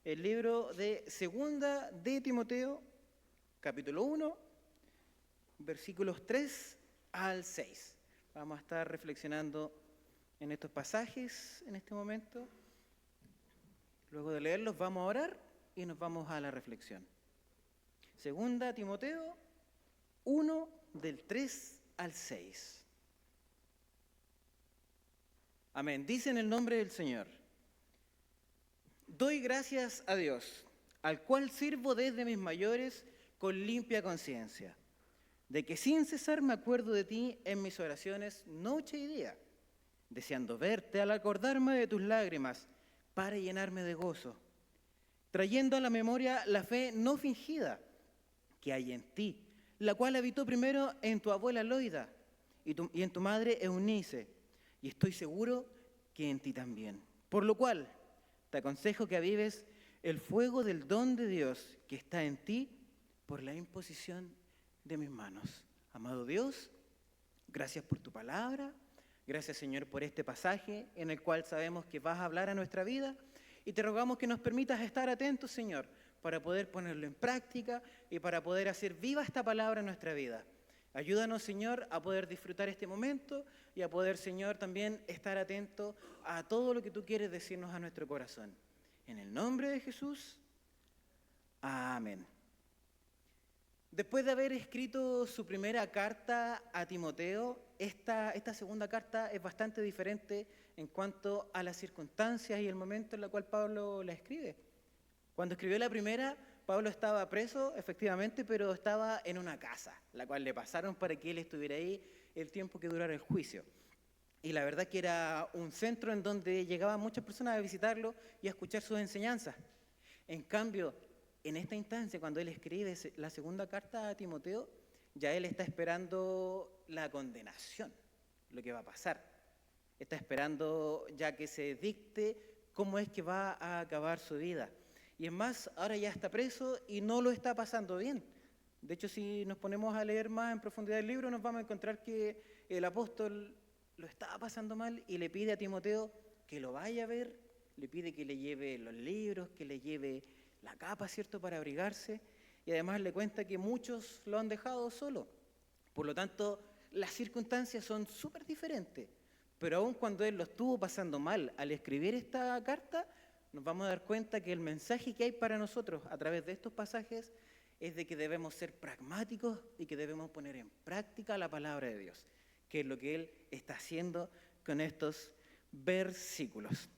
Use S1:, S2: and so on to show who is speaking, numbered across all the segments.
S1: el libro de Segunda de Timoteo, capítulo 1, versículos 3 al 6. Vamos a estar reflexionando en estos pasajes en este momento. Luego de leerlos vamos a orar y nos vamos a la reflexión. Segunda Timoteo 1, del 3 al 6. Amén. Dice en el nombre del Señor: doy gracias a Dios, al cual sirvo desde mis mayores con limpia conciencia, de que sin cesar me acuerdo de ti en mis oraciones noche y día, deseando verte al acordarme de tus lágrimas para llenarme de gozo, trayendo a la memoria la fe no fingida que hay en ti, la cual habitó primero en tu abuela Loida y en tu madre Eunice, y estoy seguro que en ti también. Por lo cual te aconsejo que avives el fuego del don de Dios que está en ti por la imposición de mis manos. Amado Dios, gracias por tu palabra, gracias Señor por este pasaje en el cual sabemos que vas a hablar a nuestra vida, y te rogamos que nos permitas estar atentos, Señor, para poder ponerlo en práctica y para poder hacer viva esta palabra en nuestra vida. Ayúdanos, Señor, a poder disfrutar este momento y a poder, Señor, también estar atento a todo lo que tú quieres decirnos a nuestro corazón. En el nombre de Jesús, amén. Después de haber escrito su primera carta a Timoteo, esta segunda carta es bastante diferente en cuanto a las circunstancias y el momento en el cual Pablo la escribe. Cuando escribió la primera, Pablo estaba preso, efectivamente, pero estaba en una casa, la cual le pasaron para que él estuviera ahí el tiempo que durara el juicio. Y la verdad que era un centro en donde llegaban muchas personas a visitarlo y a escuchar sus enseñanzas. En cambio, en esta instancia, cuando él escribe la segunda carta a Timoteo, ya él está esperando la condenación, lo que va a pasar. Está esperando ya que se dicte cómo es que va a acabar su vida. Y es más, ahora ya está preso y no lo está pasando bien. De hecho, si nos ponemos a leer más en profundidad el libro, nos vamos a encontrar que el apóstol lo estaba pasando mal y le pide a Timoteo que lo vaya a ver, le pide que le lleve los libros, que le lleve la capa, ¿cierto?, para abrigarse, y además le cuenta que muchos lo han dejado solo. Por lo tanto, las circunstancias son súper diferentes, pero aun cuando él lo estuvo pasando mal al escribir esta carta, nos vamos a dar cuenta que el mensaje que hay para nosotros a través de estos pasajes es de que debemos ser pragmáticos y que debemos poner en práctica la palabra de Dios, que es lo que él está haciendo con estos versículos.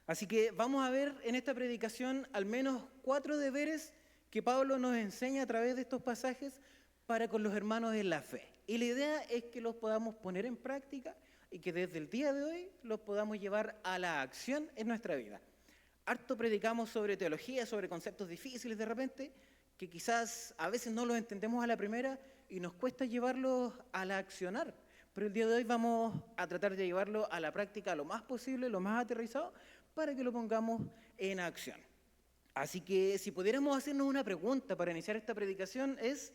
S1: Así que vamos a ver en esta predicación al menos 4 deberes que Pablo nos enseña a través de estos pasajes para con los hermanos en la fe. Y la idea es que los podamos poner en práctica y que desde el día de hoy los podamos llevar a la acción en nuestra vida. Harto predicamos sobre teología, sobre conceptos difíciles de repente, que quizás a veces no los entendemos a la primera y nos cuesta llevarlos a la accionar. Pero el día de hoy vamos a tratar de llevarlo a la práctica lo más posible, lo más aterrizado, para que lo pongamos en acción. Así que si pudiéramos hacernos una pregunta para iniciar esta predicación es: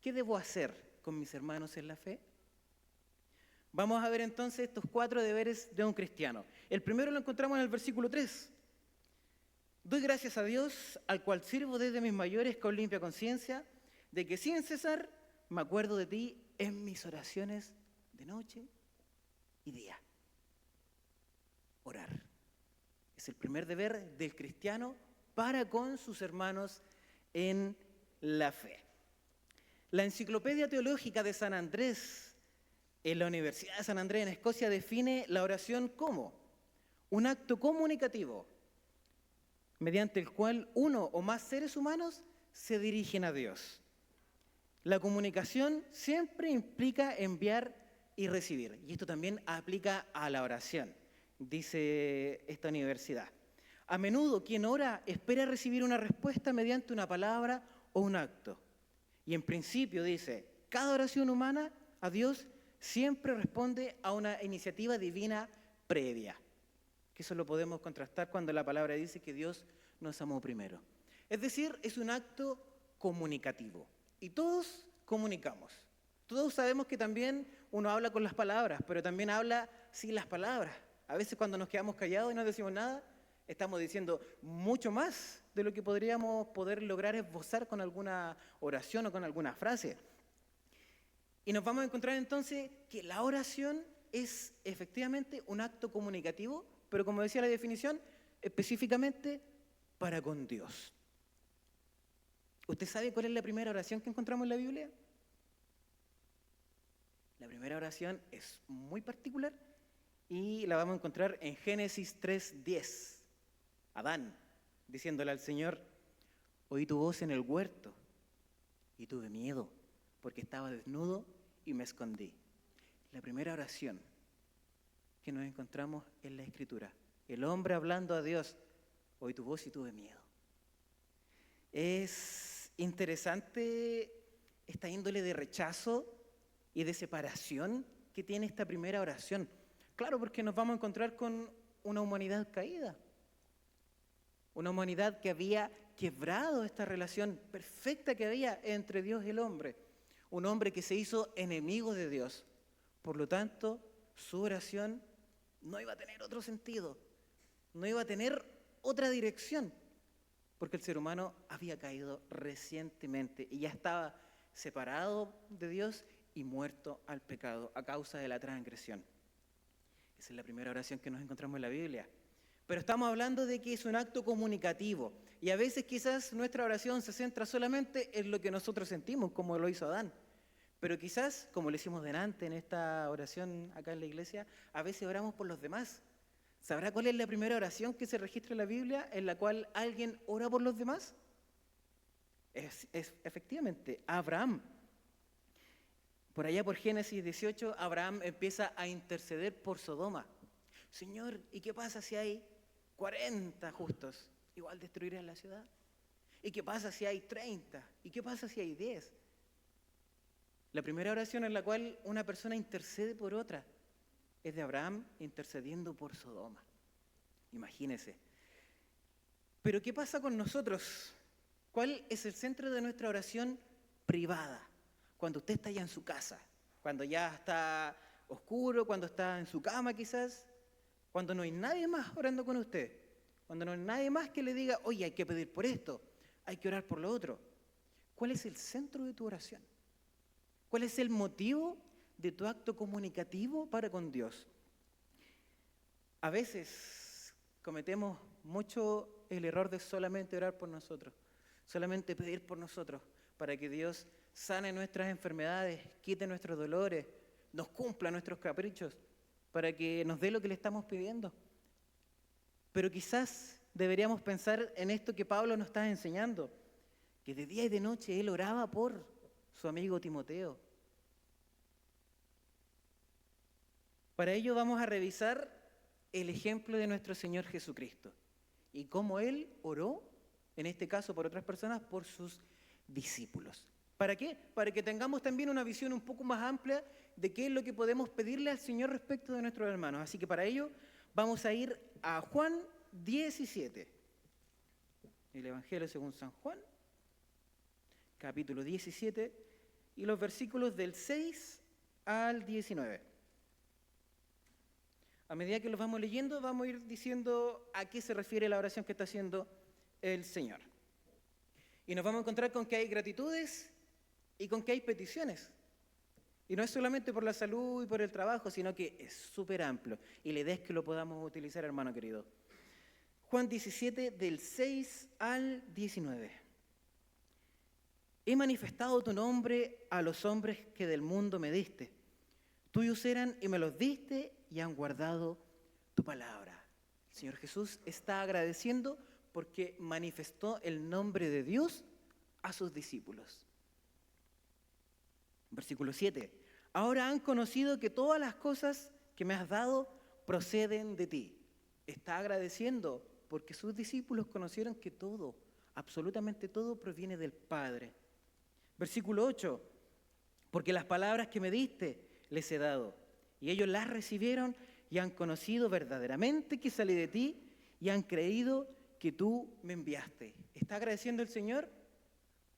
S1: ¿qué debo hacer con mis hermanos en la fe? Vamos a ver entonces estos 4 deberes de un cristiano. El primero lo encontramos en el versículo 3. Doy gracias a Dios, al cual sirvo desde mis mayores con limpia conciencia, de que sin cesar me acuerdo de ti en mis oraciones de noche y día. Orar. Es el primer deber del cristiano para con sus hermanos en la fe. La Enciclopedia Teológica de San Andrés, en la Universidad de San Andrés en Escocia, define la oración como un acto comunicativo mediante el cual uno o más seres humanos se dirigen a Dios. La comunicación siempre implica enviar y recibir, y esto también aplica a la oración, dice esta universidad. A menudo quien ora espera recibir una respuesta mediante una palabra o un acto. Y en principio, dice, cada oración humana a Dios siempre responde a una iniciativa divina previa. Que eso lo podemos contrastar cuando la palabra dice que Dios nos amó primero. Es decir, es un acto comunicativo. Y todos comunicamos. Todos sabemos que también uno habla con las palabras, pero también habla sin las palabras. A veces cuando nos quedamos callados y no decimos nada, Estamos diciendo mucho más de lo que podríamos poder lograr esbozar con alguna oración o con alguna frase. Y nos vamos a encontrar entonces que la oración es efectivamente un acto comunicativo, pero como decía la definición, específicamente para con Dios. ¿Usted sabe cuál es la primera oración que encontramos en la Biblia? La primera oración es muy particular y la vamos a encontrar en Génesis 3:10. Adán, diciéndole al Señor: oí tu voz en el huerto y tuve miedo porque estaba desnudo y me escondí. La primera oración que nos encontramos en la Escritura. El hombre hablando a Dios: oí tu voz y tuve miedo. Es interesante esta índole de rechazo y de separación que tiene esta primera oración. Claro, porque nos vamos a encontrar con una humanidad caída. Una humanidad que había quebrado esta relación perfecta que había entre Dios y el hombre. Un hombre que se hizo enemigo de Dios. Por lo tanto, su oración no iba a tener otro sentido, no iba a tener otra dirección, porque el ser humano había caído recientemente y ya estaba separado de Dios y muerto al pecado a causa de la transgresión. Esa es la primera oración que nos encontramos en la Biblia. Pero estamos hablando de que es un acto comunicativo y a veces quizás nuestra oración se centra solamente en lo que nosotros sentimos, como lo hizo Adán. Pero quizás, como lo hicimos delante en esta oración acá en la iglesia, a veces oramos por los demás. ¿Sabrá cuál es la primera oración que se registra en la Biblia en la cual alguien ora por los demás? Es efectivamente Abraham. Por allá por Génesis 18, Abraham empieza a interceder por Sodoma. Señor, ¿y qué pasa si hay 40 justos? Igual destruirán la ciudad. ¿Y qué pasa si hay 30? ¿Y qué pasa si hay 10? La primera oración en la cual una persona intercede por otra es de Abraham intercediendo por Sodoma. Imagínese. Pero ¿qué pasa con nosotros? ¿Cuál es el centro de nuestra oración privada? Cuando usted está ya en su casa, cuando ya está oscuro, cuando está en su cama quizás, cuando no hay nadie más orando con usted, cuando no hay nadie más que le diga: oye, hay que pedir por esto, hay que orar por lo otro. ¿Cuál es el centro de tu oración? ¿Cuál es el motivo de tu acto comunicativo para con Dios? A veces cometemos mucho el error de solamente orar por nosotros, solamente pedir por nosotros, para que Dios sane nuestras enfermedades, quite nuestros dolores, nos cumpla nuestros caprichos, para que nos dé lo que le estamos pidiendo. Pero quizás deberíamos pensar en esto que Pablo nos está enseñando, que de día y de noche él oraba por su amigo Timoteo. Para ello vamos a revisar el ejemplo de nuestro Señor Jesucristo y cómo Él oró, en este caso por otras personas, por sus discípulos. ¿Para qué? Para que tengamos también una visión un poco más amplia de qué es lo que podemos pedirle al Señor respecto de nuestros hermanos. Así que para ello vamos a ir a Juan 17, el Evangelio según San Juan, capítulo 17, y los versículos del 6 al 19. A medida que los vamos leyendo, vamos a ir diciendo a qué se refiere la oración que está haciendo el Señor. Y nos vamos a encontrar con que hay gratitudes y con que hay peticiones. Y no es solamente por la salud y por el trabajo, sino que es súper amplio. Y la idea es que lo podamos utilizar, hermano querido. Juan 17, del 6 al 19. He manifestado tu nombre a los hombres que del mundo me diste. Tuyos eran y me los diste y han guardado tu palabra. El Señor Jesús está agradeciendo porque manifestó el nombre de Dios a sus discípulos. Versículo 7. Ahora han conocido que todas las cosas que me has dado proceden de ti. Está agradeciendo porque sus discípulos conocieron que todo, absolutamente todo, proviene del Padre. Versículo 8. Porque las palabras que me diste les he dado, y ellos las recibieron y han conocido verdaderamente que salí de ti y han creído que tú me enviaste. Está agradeciendo el Señor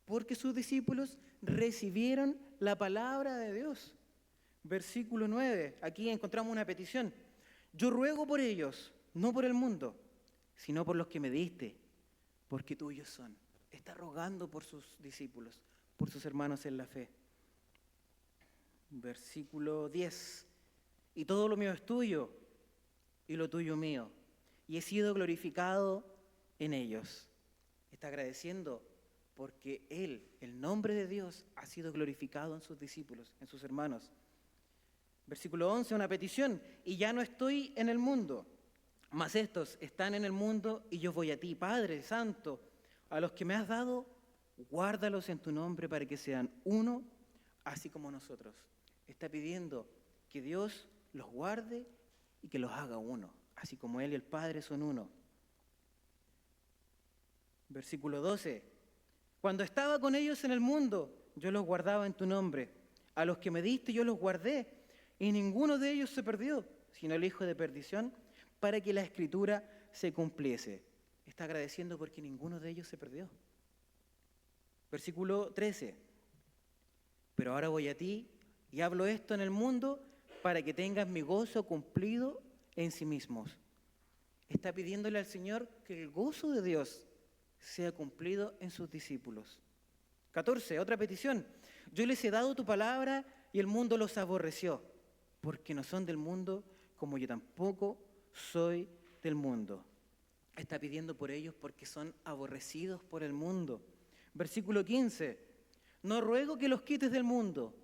S1: porque sus discípulos recibieron la palabra de Dios. Versículo 9, aquí encontramos una petición. Yo ruego por ellos, no por el mundo, sino por los que me diste, porque tuyos son. Está rogando por sus discípulos, por sus hermanos en la fe. Versículo 10. Y todo lo mío es tuyo, y lo tuyo mío, y he sido glorificado en ellos. Está agradeciendo porque Él, el nombre de Dios, ha sido glorificado en sus discípulos, en sus hermanos. Versículo 11, una petición. Y ya no estoy en el mundo, mas estos están en el mundo y yo voy a ti. Padre Santo, a los que me has dado, guárdalos en tu nombre para que sean uno, así como nosotros. Está pidiendo que Dios los guarde y que los haga uno, así como Él y el Padre son uno. Versículo 12. Cuando estaba con ellos en el mundo, yo los guardaba en tu nombre. A los que me diste yo los guardé, y ninguno de ellos se perdió, sino el hijo de perdición, para que la Escritura se cumpliese. Está agradeciendo porque ninguno de ellos se perdió. Versículo 13. Pero ahora voy a ti y hablo esto en el mundo para que tengas mi gozo cumplido en sí mismos. Está pidiéndole al Señor que el gozo de Dios sea cumplido en sus discípulos. 14, otra petición. Yo les he dado tu palabra y el mundo los aborreció, porque no son del mundo como yo tampoco soy del mundo. Está pidiendo por ellos porque son aborrecidos por el mundo. Versículo 15. No ruego que los quites del mundo,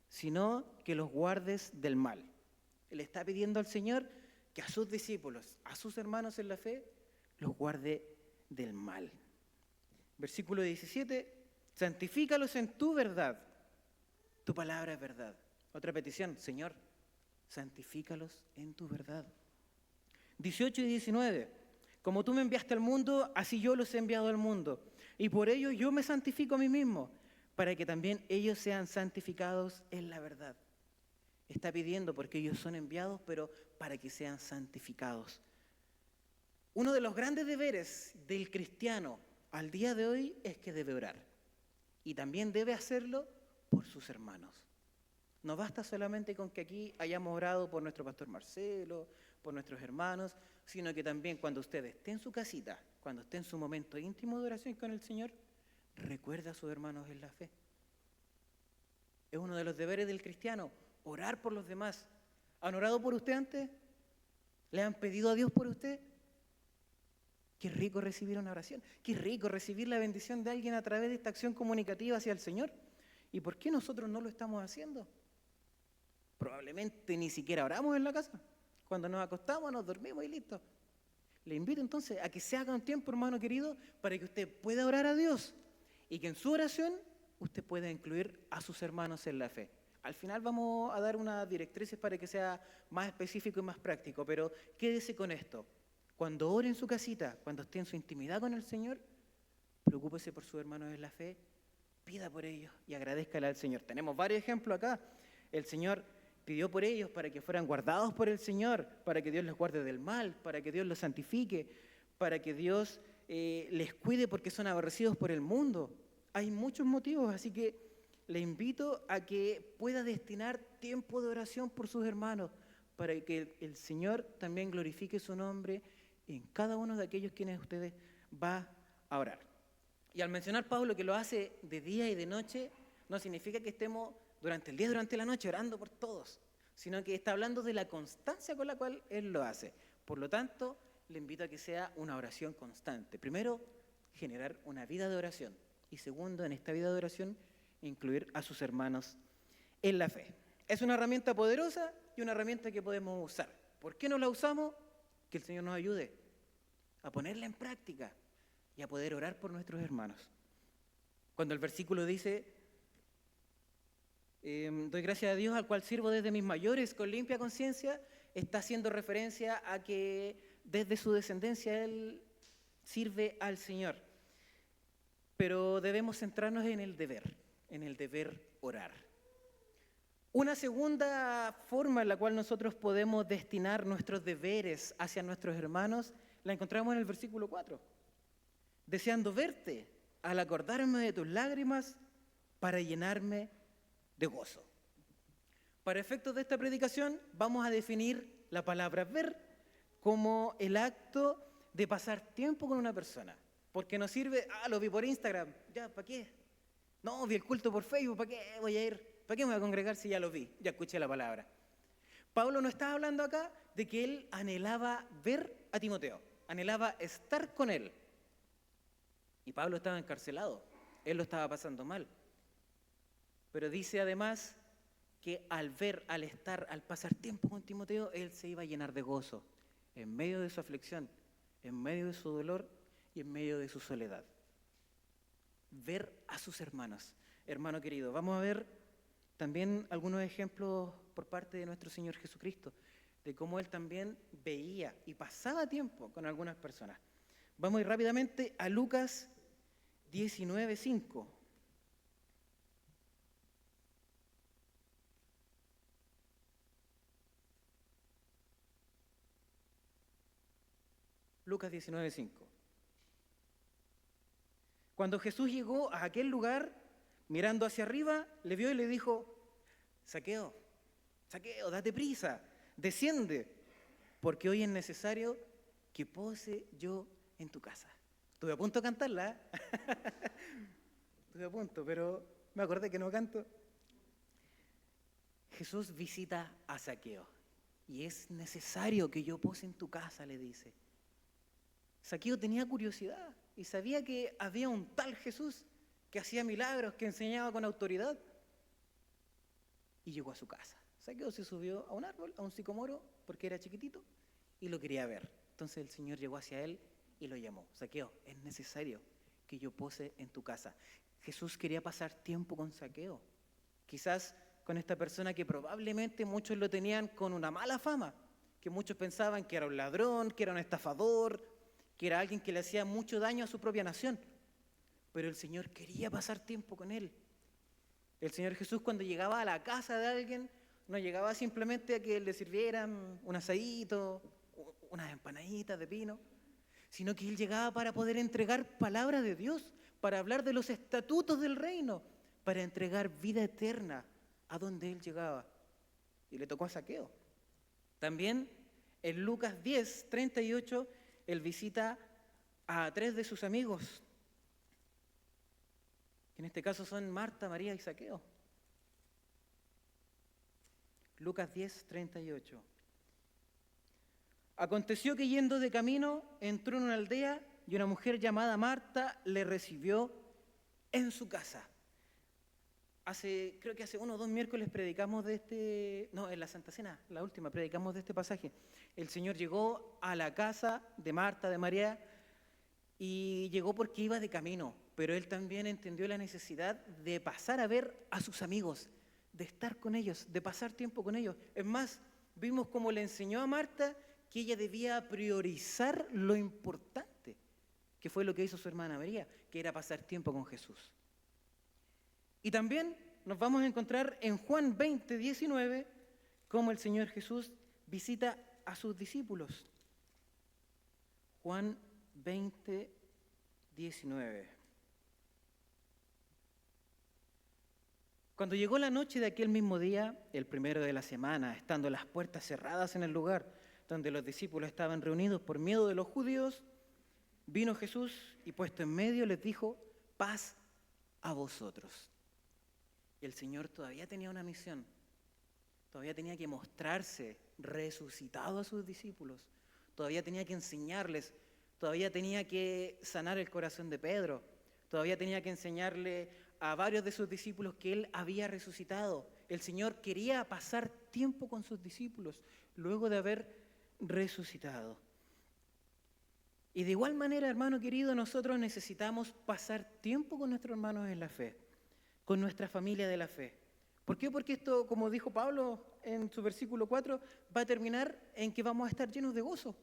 S1: sino que los guardes del mal. Él está pidiendo al Señor que a sus discípulos, a sus hermanos en la fe, los guarde del mal. Versículo 17, santifícalos en tu verdad. Tu palabra es verdad. Otra petición, Señor, santifícalos en tu verdad. 18 y 19, como tú me enviaste al mundo, así yo los he enviado al mundo. Y por ello yo me santifico a mí mismo, para que también ellos sean santificados en la verdad. Está pidiendo porque ellos son enviados, pero para que sean santificados. Uno de los grandes deberes del cristiano al día de hoy es que debe orar. Y también debe hacerlo por sus hermanos. No basta solamente con que aquí hayamos orado por nuestro pastor Marcelo, por nuestros hermanos, sino que también cuando usted esté en su casita, cuando esté en su momento íntimo de oración con el Señor, recuerda a sus hermanos en la fe. Es uno de los deberes del cristiano, orar por los demás. ¿Han orado por usted antes? ¿Le han pedido a Dios por usted? Qué rico recibir una oración, qué rico recibir la bendición de alguien a través de esta acción comunicativa hacia el Señor. ¿Y por qué nosotros no lo estamos haciendo? Probablemente ni siquiera oramos en la casa. Cuando nos acostamos, nos dormimos y listo. Le invito entonces a que se haga un tiempo, hermano querido, para que usted pueda orar a Dios y que en su oración usted pueda incluir a sus hermanos en la fe. Al final vamos a dar unas directrices para que sea más específico y más práctico, pero quédese con esto. Cuando ore en su casita, cuando esté en su intimidad con el Señor, preocúpese por sus hermanos en la fe, pida por ellos y agradézcale al Señor. Tenemos varios ejemplos acá. El Señor pidió por ellos para que fueran guardados por el Señor, para que Dios los guarde del mal, para que Dios los santifique, para que Dios les cuide porque son aborrecidos por el mundo. Hay muchos motivos, así que le invito a que pueda destinar tiempo de oración por sus hermanos, para que el Señor también glorifique su nombre en cada uno de aquellos quienes ustedes va a orar. Y al mencionar Pablo que lo hace de día y de noche, no significa que estemos durante el día y durante la noche orando por todos, sino que está hablando de la constancia con la cual él lo hace. Por lo tanto, le invito a que sea una oración constante. Primero, generar una vida de oración. Y segundo, en esta vida de oración, incluir a sus hermanos en la fe. Es una herramienta poderosa y una herramienta que podemos usar. ¿Por qué no la usamos? Que el Señor nos ayude a ponerla en práctica y a poder orar por nuestros hermanos. Cuando el versículo dice, doy gracias a Dios al cual sirvo desde mis mayores con limpia conciencia, está haciendo referencia a que desde su descendencia él sirve al Señor. Pero debemos centrarnos en el deber orar. Una segunda forma en la cual nosotros podemos destinar nuestros deberes hacia nuestros hermanos, la encontramos en el versículo 4. Deseando verte, al acordarme de tus lágrimas, para llenarme de gozo. Para efectos de esta predicación, vamos a definir la palabra ver como el acto de pasar tiempo con una persona. Porque no sirve, lo vi por Instagram, ya, ¿para qué? No, vi el culto por Facebook, ¿para qué voy a ir? ¿Para qué me voy a congregar si ya lo vi? Ya escuché la palabra. Pablo no está hablando acá de que él anhelaba ver a Timoteo, anhelaba estar con él. Y Pablo estaba encarcelado, él lo estaba pasando mal. Pero dice además que al ver, al estar, al pasar tiempo con Timoteo, él se iba a llenar de gozo en medio de su aflicción, en medio de su dolor y en medio de su soledad. Ver a sus hermanos. Hermano querido, vamos a ver también algunos ejemplos por parte de nuestro Señor Jesucristo, de cómo Él también veía y pasaba tiempo con algunas personas. Vamos a ir rápidamente a Lucas 19:5. Lucas 19:5. Cuando Jesús llegó a aquel lugar, mirando hacia arriba, le vio y le dijo: Zaqueo, Zaqueo, date prisa, desciende, porque hoy es necesario que pose yo en tu casa. Estuve a punto de cantarla, ¿eh? Estuve a punto, pero me acordé que no canto. Jesús visita a Zaqueo y es necesario que yo pose en tu casa, le dice. Zaqueo tenía curiosidad y sabía que había un tal Jesús que hacía milagros, que enseñaba con autoridad. Y llegó a su casa. Zaqueo se subió a un árbol, a un sicomoro, porque era chiquitito, y lo quería ver. Entonces el Señor llegó hacia él y lo llamó. Zaqueo, es necesario que yo pose en tu casa. Jesús quería pasar tiempo con Zaqueo. Quizás con esta persona que probablemente muchos lo tenían con una mala fama, que muchos pensaban que era un ladrón, que era un estafador, que era alguien que le hacía mucho daño a su propia nación. Pero el Señor quería pasar tiempo con él. El Señor Jesús, cuando llegaba a la casa de alguien, no llegaba simplemente a que le sirvieran un asadito, unas empanaditas de pino, sino que Él llegaba para poder entregar palabra de Dios, para hablar de los estatutos del reino, para entregar vida eterna a donde Él llegaba. Y le tocó a Zaqueo. También en Lucas 10:38, Él visita a 3 de sus amigos, que en este caso son Marta, María y Zaqueo. Lucas 10:38. Aconteció que yendo de camino, entró en una aldea y una mujer llamada Marta le recibió en su casa. Creo que hace 1 o 2 miércoles predicamos en la Santa Cena, la última, predicamos de este pasaje. El Señor llegó a la casa de Marta, de María, y llegó porque iba de camino, pero Él también entendió la necesidad de pasar a ver a sus amigos, de estar con ellos, de pasar tiempo con ellos. Es más, vimos cómo le enseñó a Marta que ella debía priorizar lo importante, que fue lo que hizo su hermana María, que era pasar tiempo con Jesús. Y también nos vamos a encontrar en Juan 20:19 cómo el Señor Jesús visita a sus discípulos. Juan 20:19. Cuando llegó la noche de aquel mismo día, el primero de la semana, estando las puertas cerradas en el lugar donde los discípulos estaban reunidos por miedo de los judíos, vino Jesús y puesto en medio les dijo: paz a vosotros. Y el Señor todavía tenía una misión, todavía tenía que mostrarse resucitado a sus discípulos, todavía tenía que enseñarles, todavía tenía que sanar el corazón de Pedro, todavía tenía que enseñarle a varios de sus discípulos que Él había resucitado. El Señor quería pasar tiempo con sus discípulos luego de haber resucitado. Y de igual manera, hermano querido, nosotros necesitamos pasar tiempo con nuestros hermanos en la fe, con nuestra familia de la fe. ¿Por qué? Porque esto, como dijo Pablo en su versículo 4, va a terminar en que vamos a estar llenos de gozo.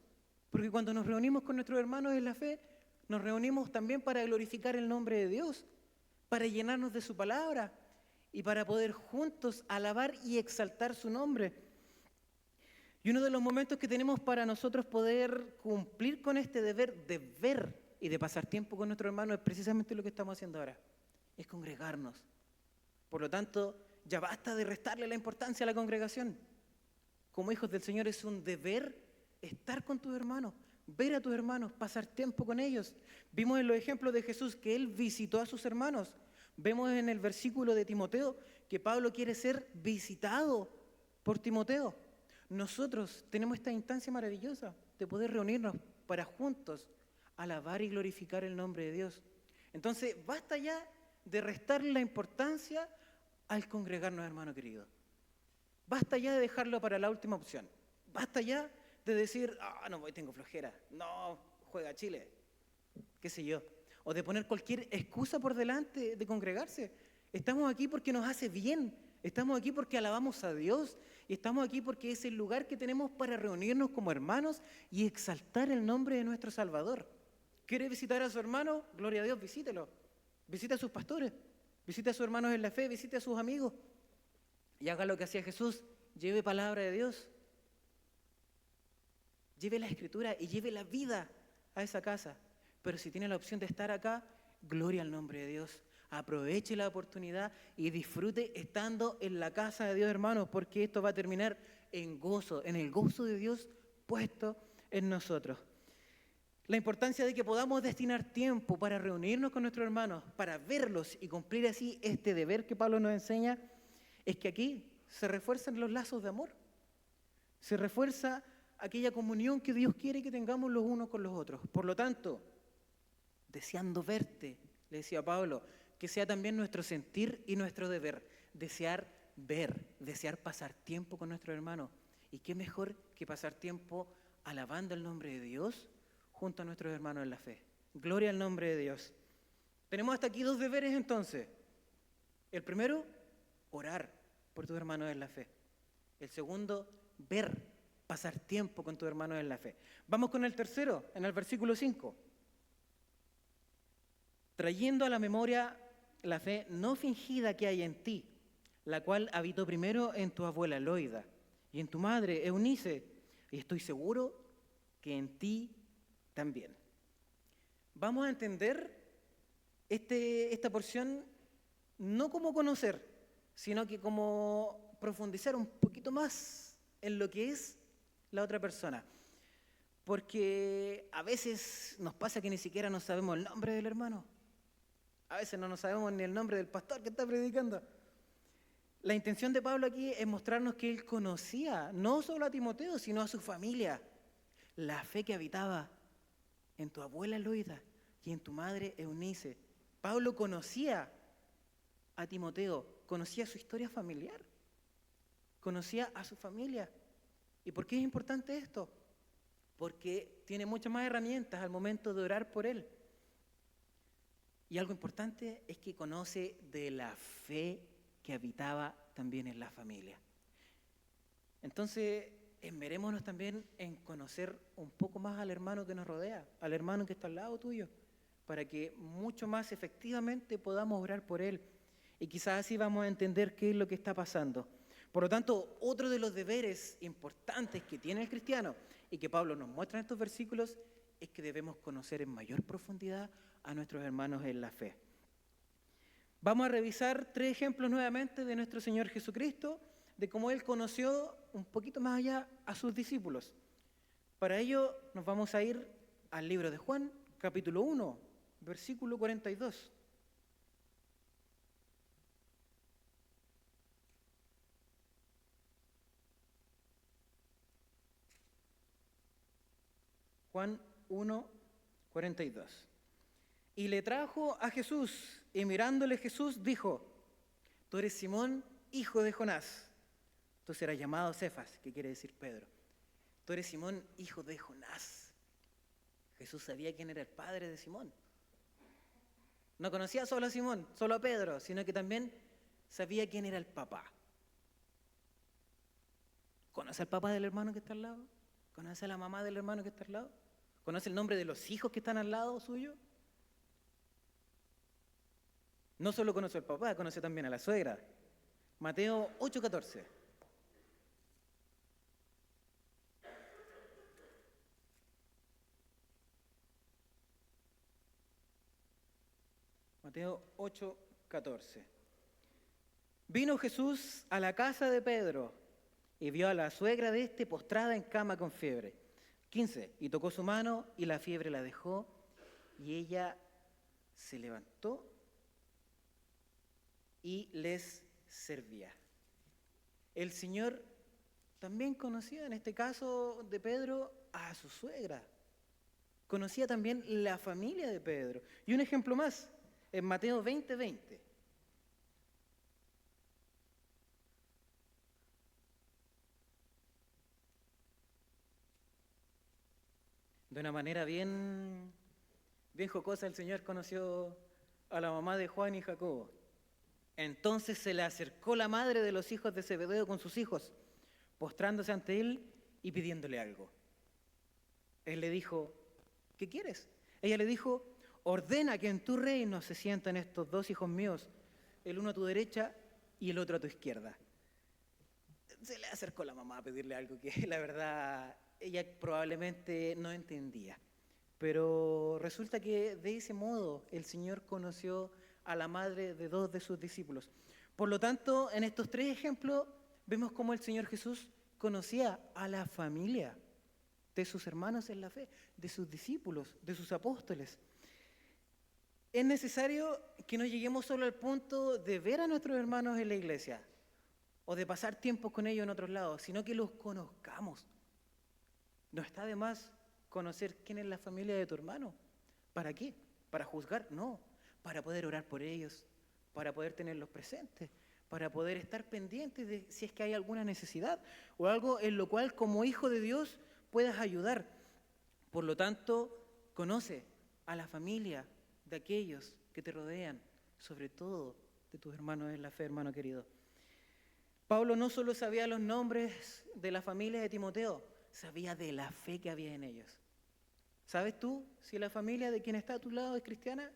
S1: Porque cuando nos reunimos con nuestros hermanos en la fe, nos reunimos también para glorificar el nombre de Dios, para llenarnos de su palabra y para poder juntos alabar y exaltar su nombre. Y uno de los momentos que tenemos para nosotros poder cumplir con este deber de ver y de pasar tiempo con nuestros hermanos es precisamente lo que estamos haciendo ahora, es congregarnos. Por lo tanto, ya basta de restarle la importancia a la congregación. Como hijos del Señor es un deber estar con tus hermanos, ver a tus hermanos, pasar tiempo con ellos. Vimos en los ejemplos de Jesús que Él visitó a sus hermanos. Vemos en el versículo de Timoteo que Pablo quiere ser visitado por Timoteo. Nosotros tenemos esta instancia maravillosa de poder reunirnos para juntos alabar y glorificar el nombre de Dios. Entonces, basta ya de restarle la importancia al congregarnos, hermano querido. Basta ya de dejarlo para la última opción. Basta ya de decir, no voy, tengo flojera. No, juega Chile. Qué sé yo. O de poner cualquier excusa por delante de congregarse. Estamos aquí porque nos hace bien. Estamos aquí porque alabamos a Dios. Y estamos aquí porque es el lugar que tenemos para reunirnos como hermanos y exaltar el nombre de nuestro Salvador. ¿Quiere visitar a su hermano? Gloria a Dios, visítelo. Visite a sus pastores. Visite a sus hermanos en la fe. Visite a sus amigos. Y haga lo que hacía Jesús. Lleve palabra de Dios. Lleve la Escritura y lleve la vida a esa casa. Pero si tiene la opción de estar acá, gloria al nombre de Dios. Aproveche la oportunidad y disfrute estando en la casa de Dios, hermanos, porque esto va a terminar en gozo, en el gozo de Dios puesto en nosotros. La importancia de que podamos destinar tiempo para reunirnos con nuestros hermanos, para verlos y cumplir así este deber que Pablo nos enseña, es que aquí se refuerzan los lazos de amor. Se refuerza aquella comunión que Dios quiere que tengamos los unos con los otros. Por lo tanto, deseando verte, le decía Pablo, que sea también nuestro sentir y nuestro deber, desear ver, desear pasar tiempo con nuestros hermanos. Y qué mejor que pasar tiempo alabando el nombre de Dios junto a nuestros hermanos en la fe. Gloria al nombre de Dios. Tenemos hasta aquí 2 deberes entonces. El primero, orar por tus hermanos en la fe. El segundo, ver, pasar tiempo con tus hermanos en la fe. Vamos con el tercero, en el versículo 5. Trayendo a la memoria la fe no fingida que hay en ti, la cual habitó primero en tu abuela Loida y en tu madre Eunice, y estoy seguro que en ti también. Vamos a entender esta porción no como conocer, sino que como profundizar un poquito más en lo que es la otra persona. Porque a veces nos pasa que ni siquiera nos sabemos el nombre del hermano. A veces no nos sabemos ni el nombre del pastor que está predicando. La intención de Pablo aquí es mostrarnos que él conocía no solo a Timoteo, sino a su familia. La fe que habitaba en tu abuela Loida y en tu madre Eunice. Pablo conocía a Timoteo, conocía su historia familiar, conocía a su familia. ¿Y por qué es importante esto? Porque tiene muchas más herramientas al momento de orar por él. Y algo importante es que conoce de la fe que habitaba también en la familia. Entonces, esmerémonos también en conocer un poco más al hermano que nos rodea, al hermano que está al lado tuyo, para que mucho más efectivamente podamos orar por él. Y quizás así vamos a entender qué es lo que está pasando. Por lo tanto, otro de los deberes importantes que tiene el cristiano y que Pablo nos muestra en estos versículos es que debemos conocer en mayor profundidad a nuestros hermanos en la fe. Vamos a revisar 3 ejemplos nuevamente de nuestro Señor Jesucristo, de cómo Él conoció un poquito más allá a sus discípulos. Para ello nos vamos a ir al libro de Juan, capítulo 1, versículo 42. Juan 1, 42. Y le trajo a Jesús, y mirándole Jesús dijo: tú eres Simón, hijo de Jonás. Tú serás llamado Cefas, que quiere decir Pedro. Tú eres Simón, hijo de Jonás. Jesús sabía quién era el padre de Simón. No conocía solo a Simón, solo a Pedro, sino que también sabía quién era el papá. ¿Conoce al papá del hermano que está al lado? ¿Conoce a la mamá del hermano que está al lado? ¿Conoce el nombre de los hijos que están al lado suyo? No solo conoce al papá, conoce también a la suegra. Mateo 8:14. Mateo 8:14. Vino Jesús a la casa de Pedro y vio a la suegra de éste postrada en cama con fiebre. 15. Y tocó su mano y la fiebre la dejó y ella se levantó y les servía. El Señor también conocía, en este caso de Pedro, a su suegra. Conocía también la familia de Pedro. Y un ejemplo más, en Mateo 20:20. De una manera bien jocosa, el Señor conoció a la mamá de Juan y Jacobo. Entonces se le acercó la madre de los hijos de Zebedeo con sus hijos, postrándose ante él y pidiéndole algo. Él le dijo, ¿qué quieres? Ella le dijo, ordena que en tu reino se sientan estos dos hijos míos, el uno a tu derecha y el otro a tu izquierda. Se le acercó la mamá a pedirle algo que la verdad ella probablemente no entendía. Pero resulta que de ese modo el Señor conoció a la madre de dos de sus discípulos. Por lo tanto, en estos tres ejemplos vemos cómo el Señor Jesús conocía a la familia de sus hermanos en la fe, de sus discípulos, de sus apóstoles. Es necesario que no lleguemos solo al punto de ver a nuestros hermanos en la iglesia o de pasar tiempo con ellos en otros lados, sino que los conozcamos. No está de más conocer quién es la familia de tu hermano. ¿Para qué? ¿Para juzgar? No. Para poder orar por ellos, para poder tenerlos presentes, para poder estar pendientes de si es que hay alguna necesidad o algo en lo cual como hijo de Dios puedas ayudar. Por lo tanto, conoce a la familia de aquellos que te rodean, sobre todo de tus hermanos en la fe, hermano querido. Pablo no solo sabía los nombres de la familia de Timoteo, sabía de la fe que había en ellos. ¿Sabes tú si la familia de quien está a tu lado es cristiana?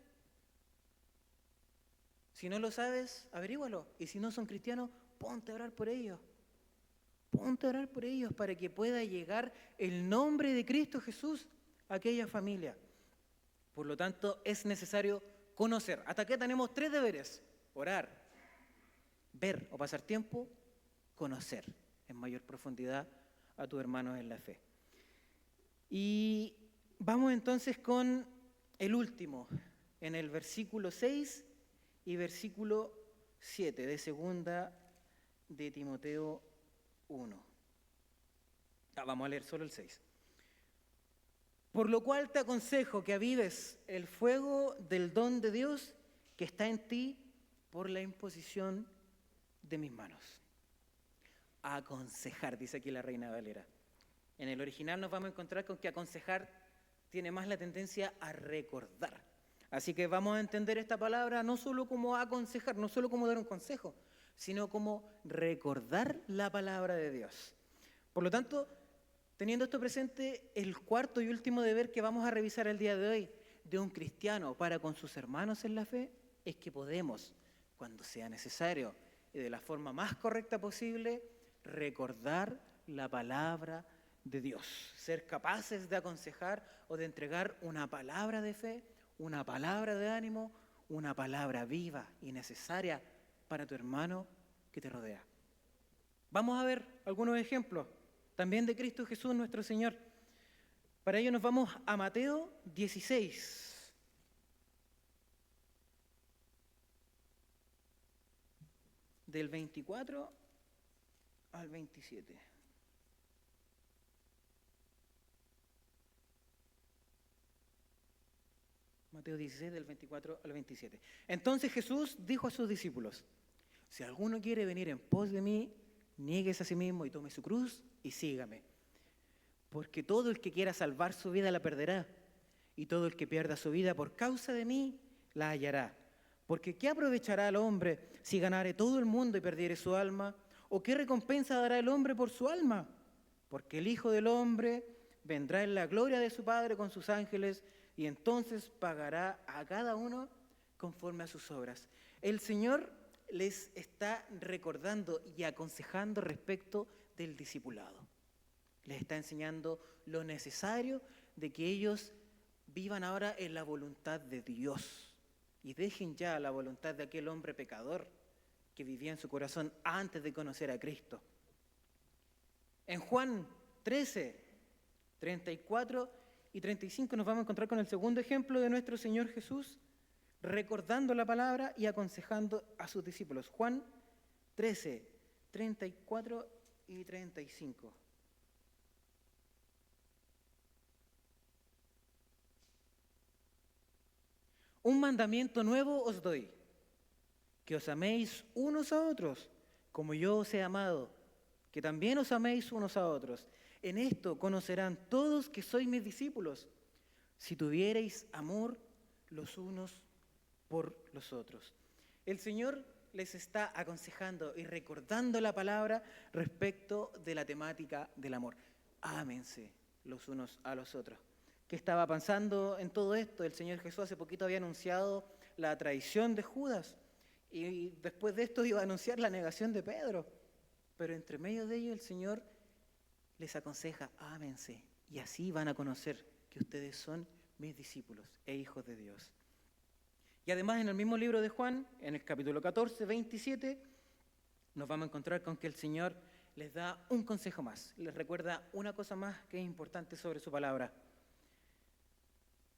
S1: Si no lo sabes, averígualo. Y si no son cristianos, ponte a orar por ellos. Ponte a orar por ellos para que pueda llegar el nombre de Cristo Jesús a aquella familia. Por lo tanto, es necesario conocer. Hasta aquí tenemos tres deberes: orar, ver o pasar tiempo, conocer en mayor profundidad a tus hermanos en la fe. Y vamos entonces con el último, en el versículo 6 y versículo 7 de segunda de Timoteo 1. Vamos a leer solo el 6. Por lo cual te aconsejo que avives el fuego del don de Dios que está en ti por la imposición de mis manos. Aconsejar, dice aquí la Reina Valera. En el original nos vamos a encontrar con que aconsejar tiene más la tendencia a recordar. Así que vamos a entender esta palabra no solo como aconsejar, no solo como dar un consejo, sino como recordar la palabra de Dios. Por lo tanto, teniendo esto presente, el cuarto y último deber que vamos a revisar el día de hoy de un cristiano para con sus hermanos en la fe es que podemos, cuando sea necesario y de la forma más correcta posible, recordar la palabra de Dios. Ser capaces de aconsejar o de entregar una palabra de fe, una palabra de ánimo, una palabra viva y necesaria para tu hermano que te rodea. Vamos a ver algunos ejemplos también de Cristo Jesús nuestro Señor. Para ello nos vamos a Mateo 16. Del 24 al 27. Mateo 16, del 24 al 27. Entonces Jesús dijo a sus discípulos: si alguno quiere venir en pos de mí, niéguese a sí mismo y tome su cruz y sígame. Porque todo el que quiera salvar su vida la perderá, y todo el que pierda su vida por causa de mí la hallará. Porque ¿qué aprovechará al hombre si ganare todo el mundo y perdiere su alma? ¿O qué recompensa dará el hombre por su alma? Porque el Hijo del Hombre vendrá en la gloria de su Padre con sus ángeles, y entonces pagará a cada uno conforme a sus obras. El Señor les está recordando y aconsejando respecto del discipulado. Les está enseñando lo necesario de que ellos vivan ahora en la voluntad de Dios y dejen ya la voluntad de aquel hombre pecador que vivía en su corazón antes de conocer a Cristo. En Juan 13, 34 y 35 nos vamos a encontrar con el segundo ejemplo de nuestro Señor Jesús, recordando la palabra y aconsejando a sus discípulos. Juan 13, 34 y 35. Un mandamiento nuevo os doy, que os améis unos a otros, como yo os he amado, que también os améis unos a otros. En esto conocerán todos que sois mis discípulos, si tuviereis amor los unos por los otros. El Señor les está aconsejando y recordando la palabra respecto de la temática del amor. Ámense los unos a los otros. ¿Qué estaba pensando en todo esto? El Señor Jesús hace poquito había anunciado la traición de Judas y después de esto iba a anunciar la negación de Pedro. Pero entre medio de ello el Señor les aconseja, ámense y así van a conocer que ustedes son mis discípulos e hijos de Dios. Y además en el mismo libro de Juan, en el capítulo 14, 27, nos vamos a encontrar con que el Señor les da un consejo más, les recuerda una cosa más que es importante sobre su palabra.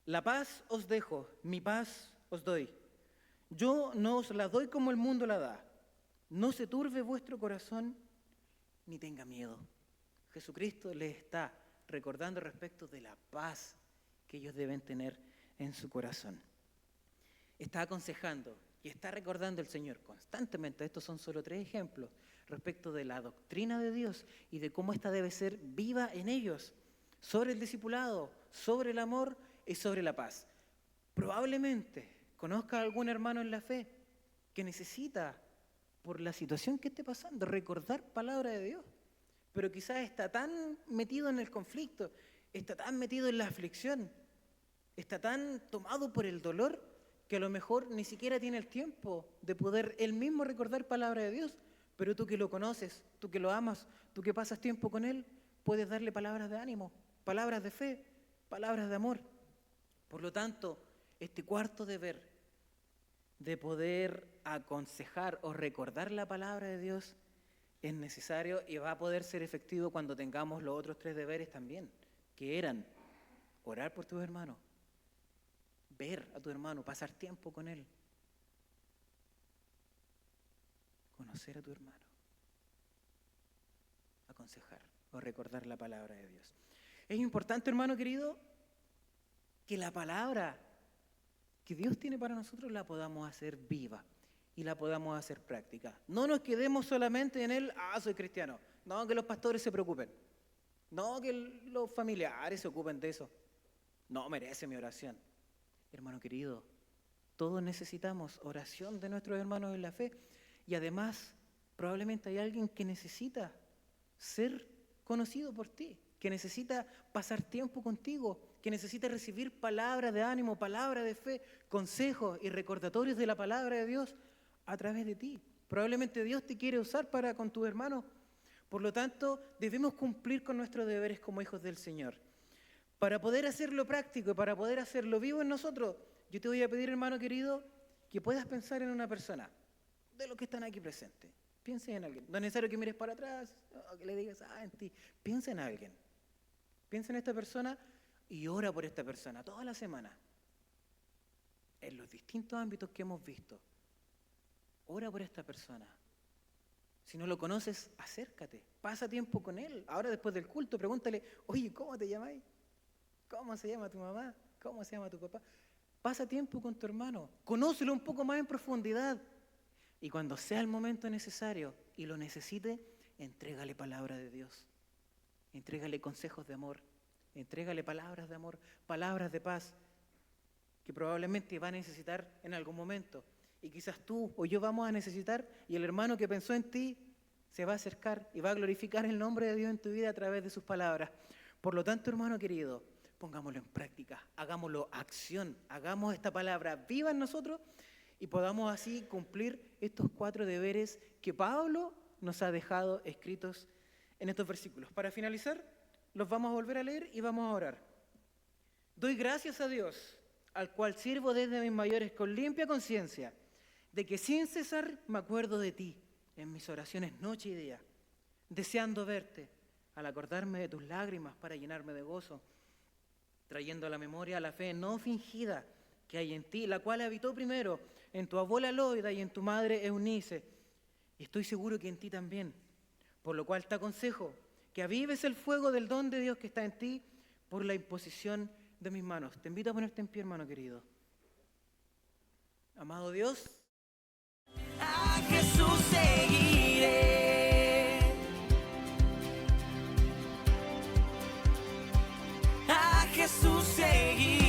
S1: La paz os dejo, mi paz os doy. Yo no os la doy como el mundo la da. No se turbe vuestro corazón ni tenga miedo. Jesucristo les está recordando respecto de la paz que ellos deben tener en su corazón. Está aconsejando y está recordando el Señor constantemente, estos son solo 3 ejemplos, respecto de la doctrina de Dios y de cómo ésta debe ser viva en ellos, sobre el discipulado, sobre el amor y sobre la paz. Probablemente conozca a algún hermano en la fe que necesita, por la situación que esté pasando, recordar palabra de Dios, pero quizás está tan metido en el conflicto, está tan metido en la aflicción, está tan tomado por el dolor, que a lo mejor ni siquiera tiene el tiempo de poder él mismo recordar palabra de Dios, pero tú que lo conoces, tú que lo amas, tú que pasas tiempo con él, puedes darle palabras de ánimo, palabras de fe, palabras de amor. Por lo tanto, este cuarto deber de poder aconsejar o recordar la palabra de Dios es necesario y va a poder ser efectivo cuando tengamos los otros 3 deberes también, que eran orar por tus hermanos, ver a tu hermano, pasar tiempo con él, conocer a tu hermano, aconsejar o recordar la palabra de Dios. Es importante, hermano querido, que la palabra que Dios tiene para nosotros la podamos hacer viva y la podamos hacer práctica. No nos quedemos solamente en el, soy cristiano. No, que los pastores se preocupen. No, que los familiares se ocupen de eso. No merece mi oración. Hermano querido, todos necesitamos oración de nuestros hermanos en la fe y además probablemente hay alguien que necesita ser conocido por ti, que necesita pasar tiempo contigo, que necesita recibir palabras de ánimo, palabras de fe, consejos y recordatorios de la palabra de Dios a través de ti. Probablemente Dios te quiere usar para con tus hermanos. Por lo tanto, debemos cumplir con nuestros deberes como hijos del Señor. Para poder hacerlo práctico y para poder hacerlo vivo en nosotros, yo te voy a pedir, hermano querido, que puedas pensar en una persona de los que están aquí presentes. Piensa en alguien. No es necesario que mires para atrás o que le digas, en ti. Piensa en alguien. Piensa en esta persona y ora por esta persona toda la semana. En los distintos ámbitos que hemos visto. Ora por esta persona. Si no lo conoces, acércate. Pasa tiempo con él. Ahora después del culto, pregúntale, oye, ¿cómo te llamáis? ¿Cómo se llama tu mamá? ¿Cómo se llama tu papá? Pasa tiempo con tu hermano. Conócelo un poco más en profundidad. Y cuando sea el momento necesario y lo necesite, entrégale palabra de Dios. Entrégale consejos de amor. Entrégale palabras de amor, palabras de paz, que probablemente va a necesitar en algún momento. Y quizás tú o yo vamos a necesitar, y el hermano que pensó en ti se va a acercar y va a glorificar el nombre de Dios en tu vida a través de sus palabras. Por lo tanto, hermano querido, pongámoslo en práctica, hagámoslo acción, hagamos esta palabra viva en nosotros y podamos así cumplir estos 4 deberes que Pablo nos ha dejado escritos en estos versículos. Para finalizar, los vamos a volver a leer y vamos a orar. Doy gracias a Dios, al cual sirvo desde mis mayores con limpia conciencia, de que sin cesar me acuerdo de ti en mis oraciones noche y día, deseando verte, al acordarme de tus lágrimas para llenarme de gozo, trayendo a la memoria la fe no fingida que hay en ti, la cual habitó primero en tu abuela Loida y en tu madre Eunice, y estoy seguro que en ti también, por lo cual te aconsejo que avives el fuego del don de Dios que está en ti por la imposición de mis manos. Te invito a ponerte en pie, hermano querido. Amado Dios,
S2: A Jesús seguiré. A Jesús seguiré.